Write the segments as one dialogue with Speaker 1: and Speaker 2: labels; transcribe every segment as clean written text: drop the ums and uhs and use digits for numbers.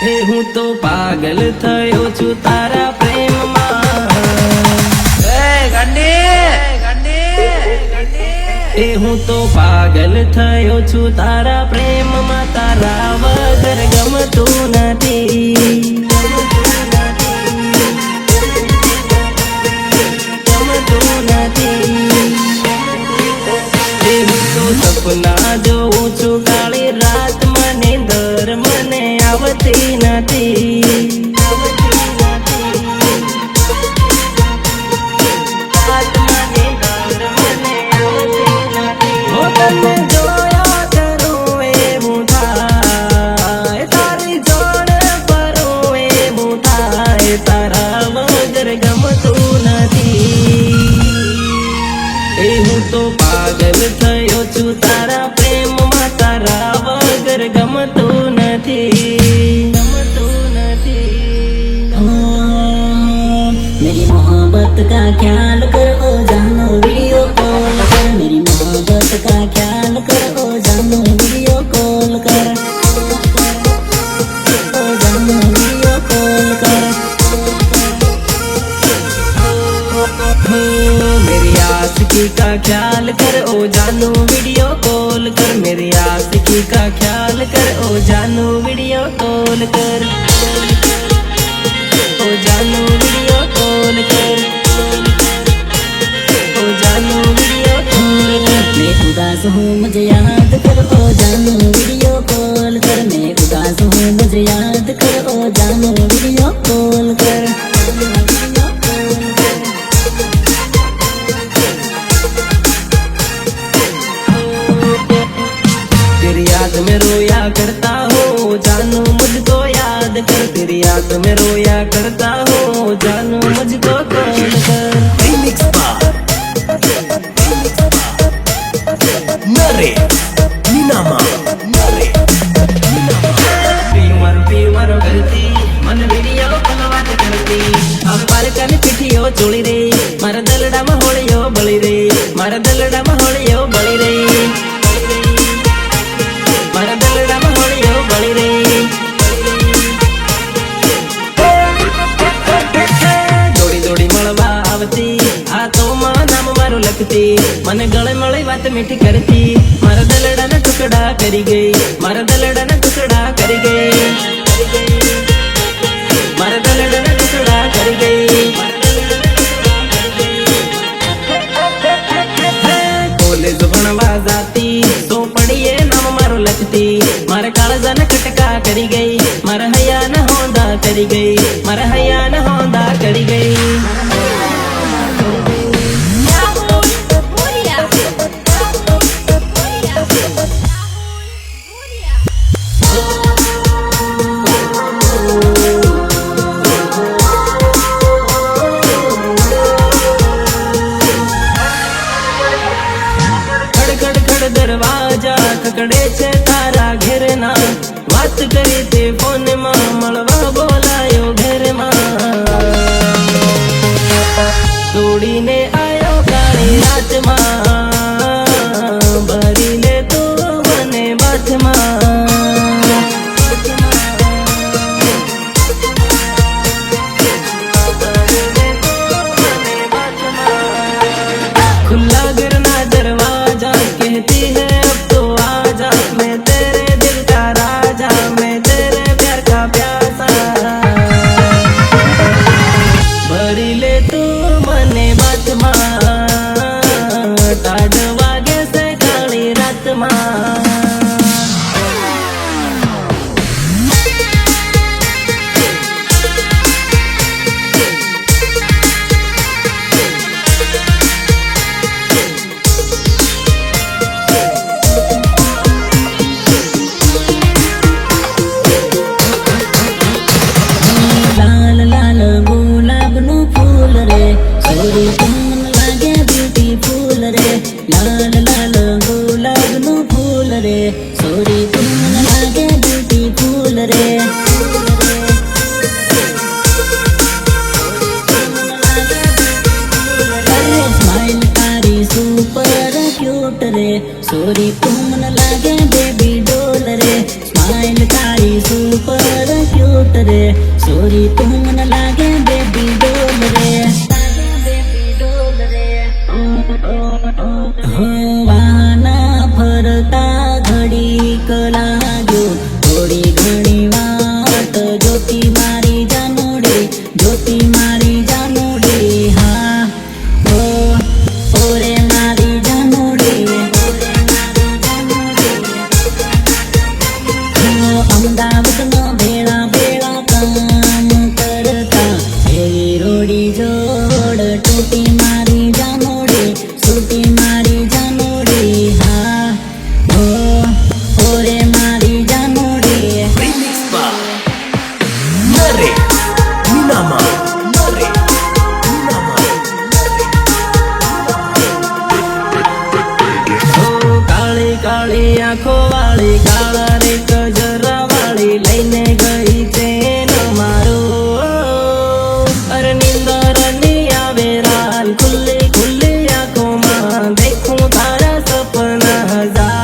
Speaker 1: એ હું તો પાગલ થયો છું તારા પ્રેમમાં. એ હું તો પાગલ થયો છું તારા પ્રેમમાં. તારા વગર ગમતું નથી. સપના જોઉં છું કાળી રાત મને દર મને આવતી નથી. તને જોયા કરું એવું થાય, તારી જોડ ફરું એવું થાય. તારા વગર ગમતું નથી. એ હું તો પાગલ થયો છું તારા પ્રેમમાં. તારા વગર ગમતું નથી.
Speaker 2: मेरी मोहब्बत का ख्याल करो जानो वीडियो कॉल कर. मेरी मोहब्बत का ख्याल करो जानो वीडियो कॉल कर. जानो वीडियो कॉल कर.
Speaker 1: मेरी आशिकी का ख्याल कर ओ जानू वीडियो कॉल कर. मेरी आशिकी का ख्याल कर ओ जानू वीडियो कॉल कर. ओ जानू वीडियो कॉल कर. ओ जानू वीडियो कॉल कर.
Speaker 2: मैं उदास हूँ मुझे याद कर ओ जानो वीडियो कॉल कर. मैं उदास हूँ मुझे याद कर ओ जानो वीडियो कॉल कर.
Speaker 1: तेरी याद में रोया करता हो जानू मुझको याद कर. तेरी याद में रोया करता हो जानू मुझको कॉल कर.
Speaker 3: Nare Ninama Nare
Speaker 1: પીવર કરતી મન વિડિયો કોલ વાત કરતી. આ પારકાની પીઠીઓ ચોળી રે મારા દલડામાં હોળીઓ બળી રે. મારા દલડામાં હોળીઓ બળી રે. મારા દલડામાં હોળીઓ બળી રે. દોડી દોડી મળવા આવતી આ તો નામ મારું લખતી. મને ગળે મળી વાત મીઠી કરતી. મારા દલડાના ટુકડા કરી ગઈ. મારા દલડાના ટુકડા કરી ગઈ. મારા દલડાના ટુકડા કરી ગઈ. કોલેજ ભણવા જાતી તો પડીએ નામ મારું લખતી. મારા કાળજાના કટકા કરી ગઈ. મારા હૈયાના હોંદા કરી ગઈ. મારા હૈયાના હોંદા કરી ગઈ. દરવાજા ખકડે છે તારા ઘેરના. વાત કરી તે ફોનમાં મળવા બોલાયો ઘેરમાં. તોડીને આયો કાળી રાતમાં. ભરી લે તું મને બાથમાં. खुला गिरना दरवाजा कहती है अब तो आजा. मैं तेरे दिल का राजा मैं तेरे प्यार का प्यासा. भरी ले तू મને બાથમાં. ટાઢ વાગે છે કાળી રાતમાં.
Speaker 2: લાલ લાલ ગુલાબનું ફૂલ રે સોરી તમને લાગે બ્યુટીફુલ રે. લાલ લાલ ગુલાબનું ફૂલ રે સોરી તમને લાગે બ્યુટીફુલ રે. સ્માઈલ તારી સુપર ક્યુટ રે સોરી તમને લાગે બેબી ડોલ રે. સ્માઈલ તારી સુપર ક્યુટ रे सोरी तू मन लागे बेबी डोल रे हो वाहना फरता घड़ीक लाग्यो थोड़ी घणी वाट ज्योति मारी जानोडे ज्योति मारी जानोडे हा ओरे मारी जानोडे અમદાવાદનો ભેળા ભેળા કામ કરતા એવી રોડી જોડ તૂટી મારી જાનોડે સૂટી મારી જાનોડે હા ઓ ઓરે મારી જાનોડે
Speaker 3: Remix by Nare Ninama. Nare Ninama.
Speaker 1: ઓ કાળી કાળી આંખો વાળી કાળા રે કજરા વાળી લઈને ગઈ ચેન મારો અરે નિંદર ની આવે રાલ ખુલ્લી ખુલ્લી આંખોમાં દેખું તારા સપના હજાર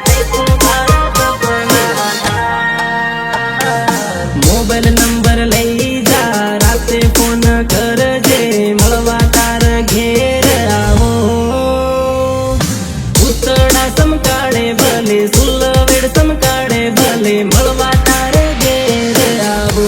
Speaker 1: દેખું તારા સપના હજાર મોબાઈલ નંબર લઈ જા રાતે ફોન કરજે મળવા તાર ઘેર આવો ઉતડા સમકાળે ભલે સુલવેડ સમકાળે ભલે મળવા તાર ઘેર આવો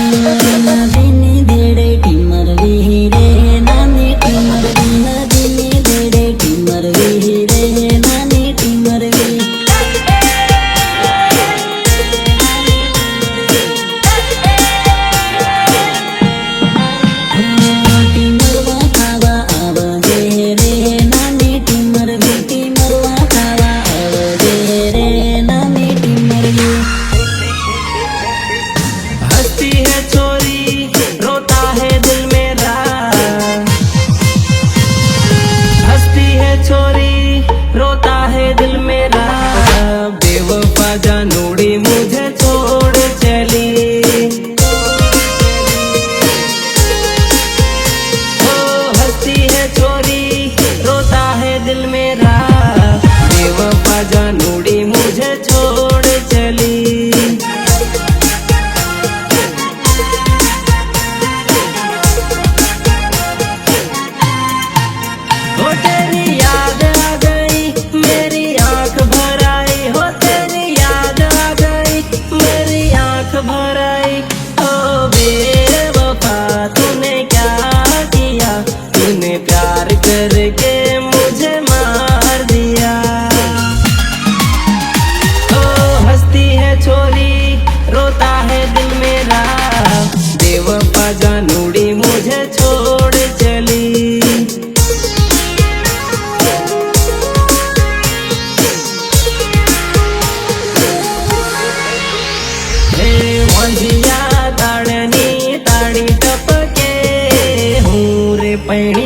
Speaker 2: નદીની દેડે ટીમર વીરે નાની ટીમર વી નદીની દેડે ટીમર વીરે નાની ટીમર વી ટીમરવા ખાવા આવજે રે નાની ટીમર વી ટીમરવા ખાવા આવજે રે નાની ટીમર વી
Speaker 1: हंसती है छोरी रोता है दिल मेरा हंसती है छोरी रोता है दिल मेरा बेवफा जानोड़ी मुझे छोड़ चली ओ हंसती है छोरी रोता है दिल मेरा बेवफा जानोड़ी मुझे छोड़ चली हो तेरी याद आ गई मेरी आंख भर आई हो तेरी याद आ गई मेरी आंख भर आई ओ बेवफा तूने क्या किया तूने प्यार करके मुझे मार दिया ओ हंसती है छोरी रोता है दिल मेरा बेवफा जानोड़ी मुझे छोड़ चली હે વાંધિયા તાળની તાળી ટપકે હું રે પૈણી